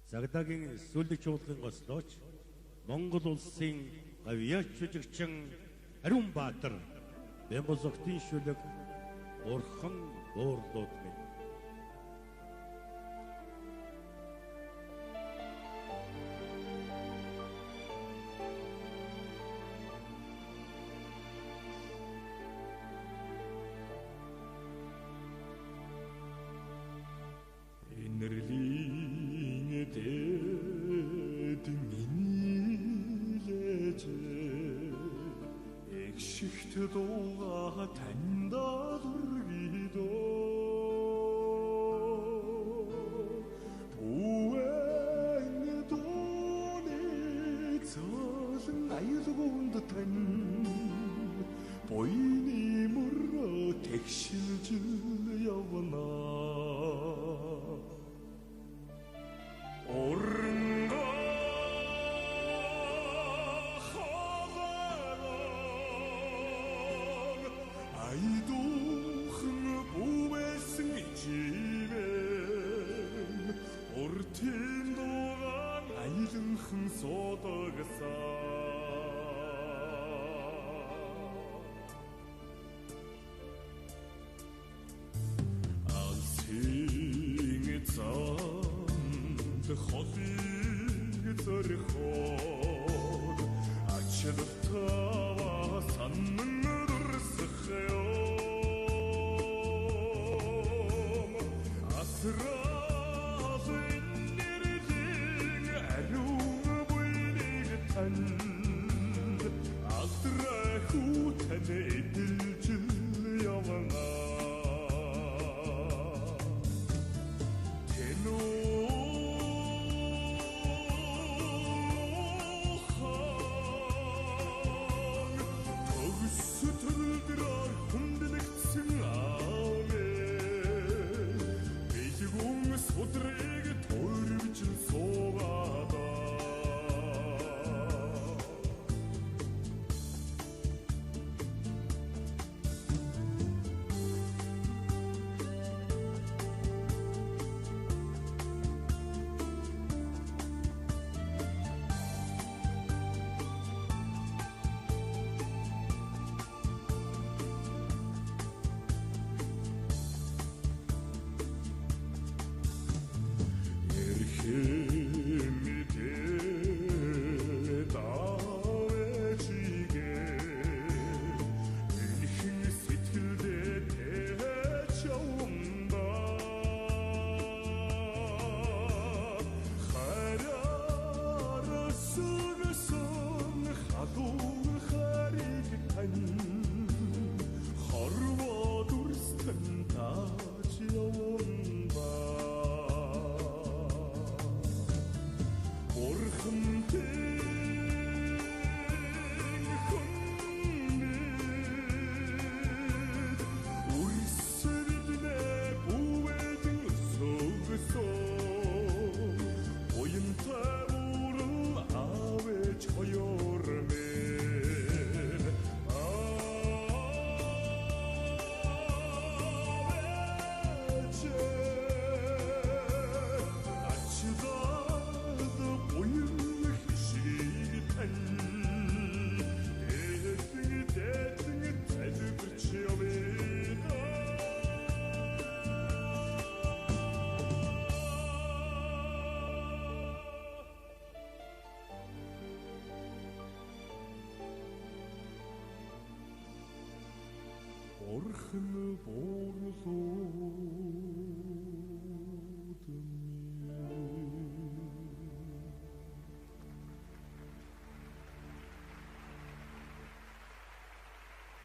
Загдагийн сүлэг чуулгын гослооч Монгол улсын гавьяач жүжигчин Ариун Баатар Бямбал зохтын шүлэг Бурхан буурлууд минь. Инэрлийн дэд минилэж экшигт дууга таньдаа дүргидөө бүэн дууны цолон аюулгуунд тань буйны мөрөө тэгшилж явна. Орнго хагарон айдуухан бүвэсэн чимэн уртын дугаан айланхан содагсан алсын холыг зориход ачаалтаа санан дурсах юм асралын нэрлийн ариун буйныг тань алдрахуутан эдэлж явна. Өдрийг төрөвч суугаадаа Бурхан буурлууд